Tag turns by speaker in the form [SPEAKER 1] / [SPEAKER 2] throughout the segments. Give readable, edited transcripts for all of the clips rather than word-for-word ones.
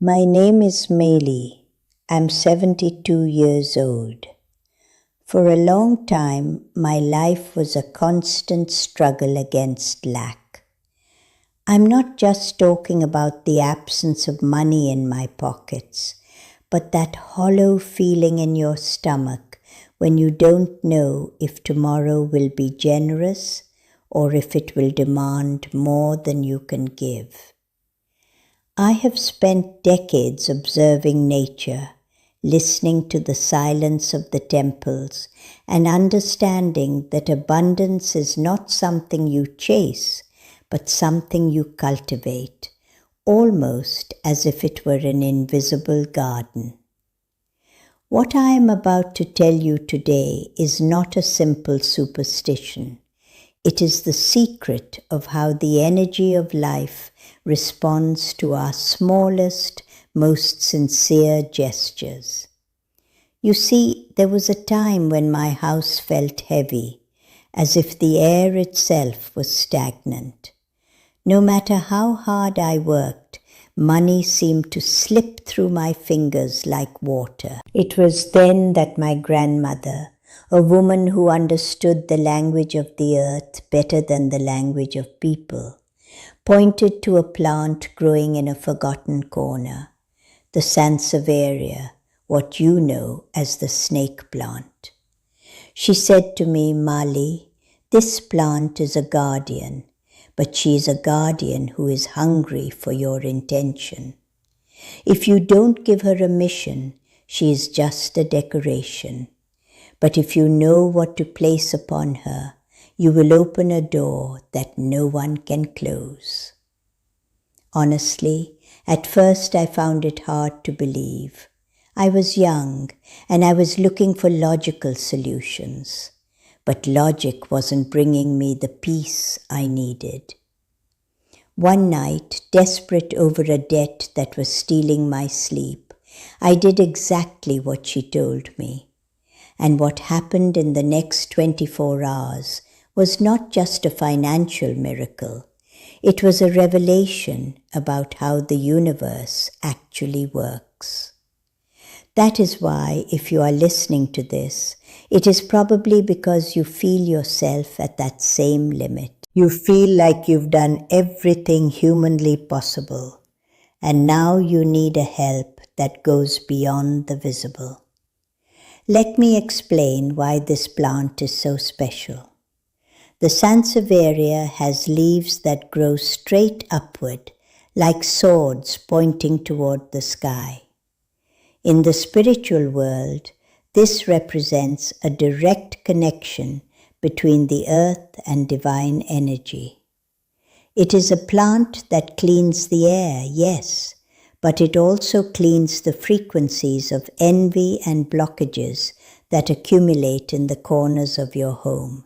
[SPEAKER 1] My name is Meili. I'm 72 years old. For a long time, my life was a constant struggle against lack. I'm not just talking about the absence of money in my pockets, but that hollow feeling in your stomach when you don't know if tomorrow will be generous or if it will demand more than you can give. I have spent decades observing nature, listening to the silence of the temples, and understanding that abundance is not something you chase, but something you cultivate, almost as if it were an invisible garden. What I am about to tell you today is not a simple superstition. It is the secret of how the energy of life responds to our smallest, most sincere gestures. You see, there was a time when my house felt heavy, as if the air itself was stagnant. No matter how hard I worked, money seemed to slip through my fingers like water. It was then that my grandmother, a woman who understood the language of the earth better than the language of people, pointed to a plant growing in a forgotten corner, the Sansevieria, what you know as the snake plant. She said to me, "Mali, this plant is a guardian, but she is a guardian who is hungry for your intention. If you don't give her a mission, she is just a decoration. But if you know what to place upon her, you will open a door that no one can close." Honestly, at first I found it hard to believe. I was young and I was looking for logical solutions, but logic wasn't bringing me the peace I needed. One night, desperate over a debt that was stealing my sleep, I did exactly what she told me. And what happened in the next 24 hours was not just a financial miracle. It was a revelation about how the universe actually works. That is why, if you are listening to this, it is probably because you feel yourself at that same limit. You feel like you've done everything humanly possible, and now you need a help that goes beyond the visible. Let me explain why this plant is so special. The Sansevieria has leaves that grow straight upward, like swords pointing toward the sky. In the spiritual world, this represents a direct connection between the earth and divine energy. It is a plant that cleans the air, yes, but it also cleans the frequencies of envy and blockages that accumulate in the corners of your home.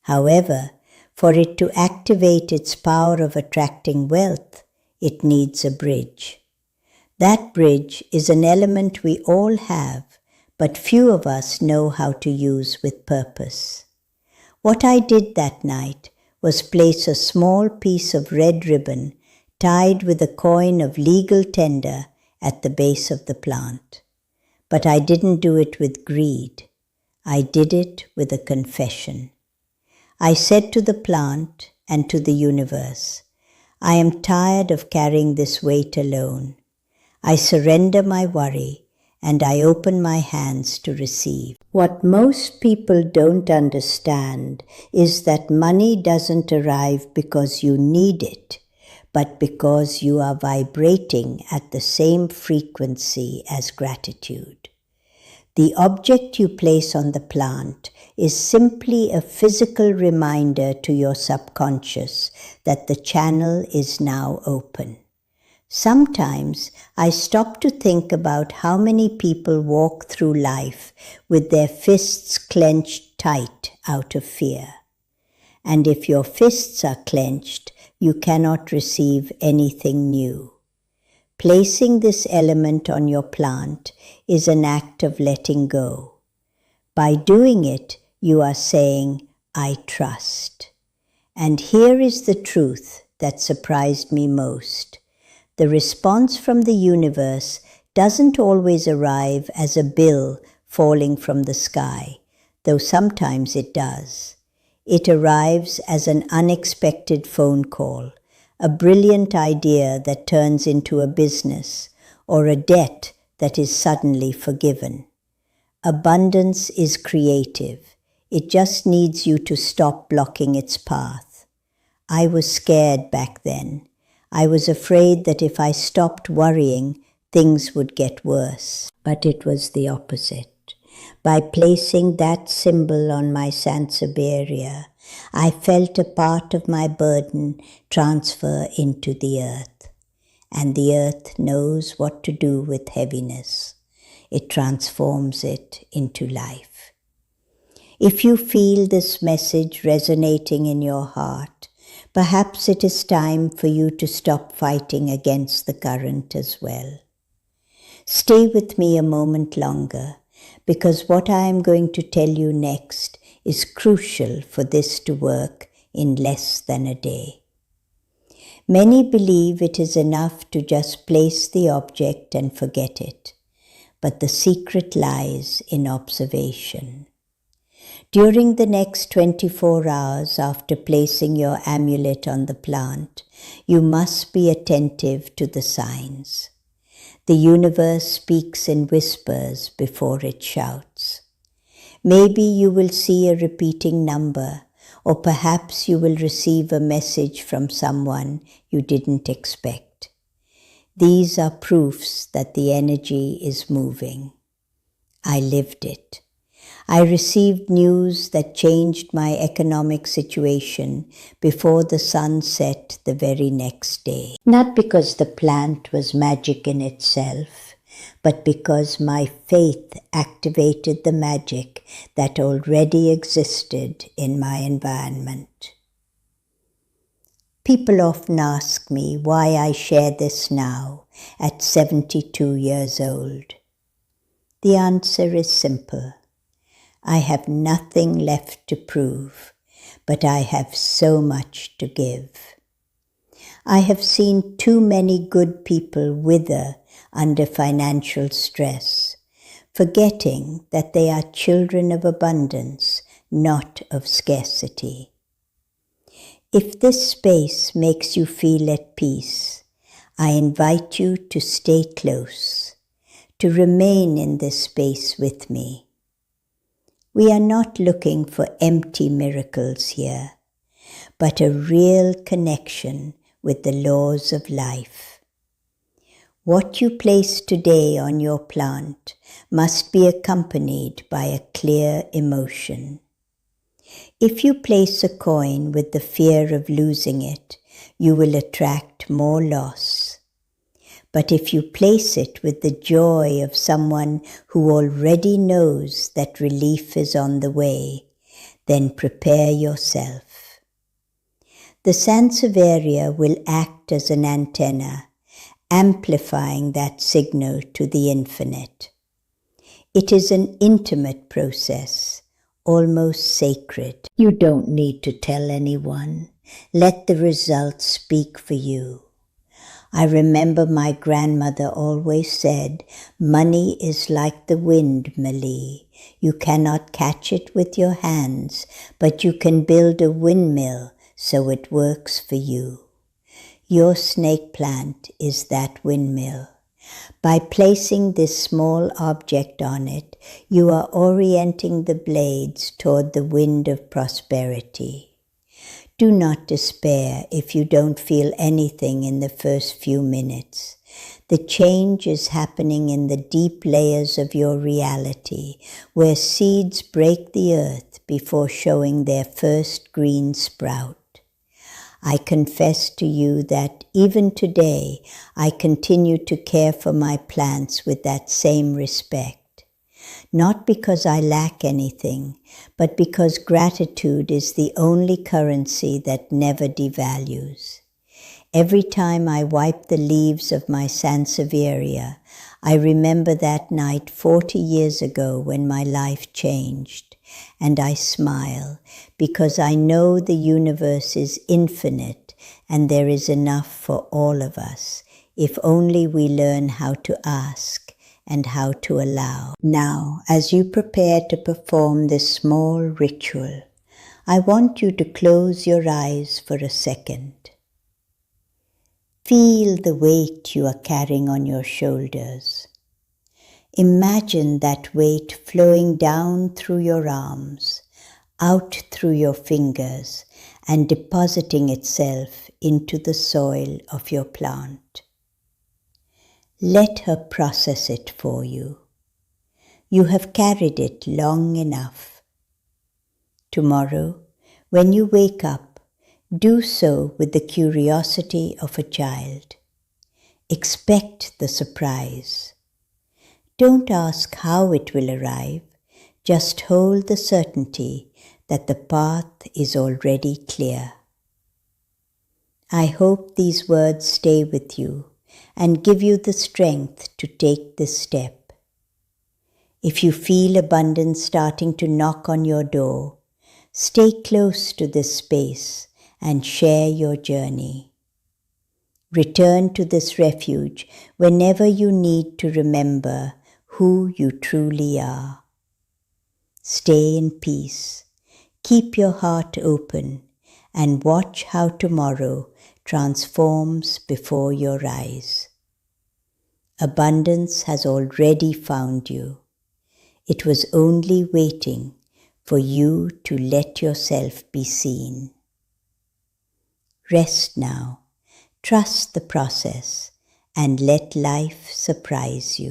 [SPEAKER 1] However, for it to activate its power of attracting wealth, it needs a bridge. That bridge is an element we all have, but few of us know how to use with purpose. What I did that night was place a small piece of red ribbon tied with a coin of legal tender at the base of the plant. But I didn't do it with greed. I did it with a confession. I said to the plant and to the universe, "I am tired of carrying this weight alone. I surrender my worry and I open my hands to receive." What most people don't understand is that money doesn't arrive because you need it, but because you are vibrating at the same frequency as gratitude. The object you place on the plant is simply a physical reminder to your subconscious that the channel is now open. Sometimes I stop to think about how many people walk through life with their fists clenched tight out of fear. And if your fists are clenched, you cannot receive anything new. Placing this element on your plant is an act of letting go. By doing it, you are saying, "I trust." And here is the truth that surprised me most. The response from the universe doesn't always arrive as a bill falling from the sky, though sometimes it does. It arrives as an unexpected phone call, a brilliant idea that turns into a business, or a debt that is suddenly forgiven. Abundance is creative. It just needs you to stop blocking its path. I was scared back then. I was afraid that if I stopped worrying, things would get worse. But it was the opposite. By placing that symbol on my Sansevieria, I felt a part of my burden transfer into the earth. And the earth knows what to do with heaviness. It transforms it into life. If you feel this message resonating in your heart, perhaps it is time for you to stop fighting against the current as well. Stay with me a moment longer, because what I am going to tell you next is crucial for this to work in less than a day. Many believe it is enough to just place the object and forget it, but the secret lies in observation. During the next 24 hours after placing your amulet on the plant, you must be attentive to the signs. The universe speaks in whispers before it shouts. Maybe you will see a repeating number, or perhaps you will receive a message from someone you didn't expect. These are proofs that the energy is moving. I lived it. I received news that changed my economic situation before the sun set the very next day. Not because the plant was magic in itself, but because my faith activated the magic that already existed in my environment. People often ask me why I share this now at 72 years old. The answer is simple. I have nothing left to prove, but I have so much to give. I have seen too many good people wither under financial stress, forgetting that they are children of abundance, not of scarcity. If this space makes you feel at peace, I invite you to stay close, to remain in this space with me. We are not looking for empty miracles here, but a real connection with the laws of life. What you place today on your plant must be accompanied by a clear emotion. If you place a coin with the fear of losing it, you will attract more loss. But if you place it with the joy of someone who already knows that relief is on the way, then prepare yourself. The Sansevieria will act as an antenna, amplifying that signal to the infinite. It is an intimate process, almost sacred. You don't need to tell anyone. Let the results speak for you. I remember my grandmother always said, "Money is like the wind, Malie. You cannot catch it with your hands, but you can build a windmill so it works for you." Your snake plant is that windmill. By placing this small object on it, you are orienting the blades toward the wind of prosperity. Do not despair if you don't feel anything in the first few minutes. The change is happening in the deep layers of your reality, where seeds break the earth before showing their first green sprout. I confess to you that even today I continue to care for my plants with that same respect. Not because I lack anything, but because gratitude is the only currency that never devalues. Every time I wipe the leaves of my Sansevieria, I remember that night 40 years ago when my life changed, and I smile because I know the universe is infinite and there is enough for all of us if only we learn how to ask and how to allow. Now, as you prepare to perform this small ritual, I want you to close your eyes for a second. Feel the weight you are carrying on your shoulders. Imagine that weight flowing down through your arms, out through your fingers, and depositing itself into the soil of your plant. Let her process it for you. You have carried it long enough. Tomorrow, when you wake up, do so with the curiosity of a child. Expect the surprise. Don't ask how it will arrive, just hold the certainty that the path is already clear. I hope these words stay with you and give you the strength to take this step. If you feel abundance starting to knock on your door, stay close to this space and share your journey. Return to this refuge whenever you need to remember who you truly are. Stay in peace, keep your heart open, and watch how tomorrow transforms before your eyes. Abundance has already found you. It was only waiting for you to let yourself be seen. Rest now, trust the process, and let life surprise you.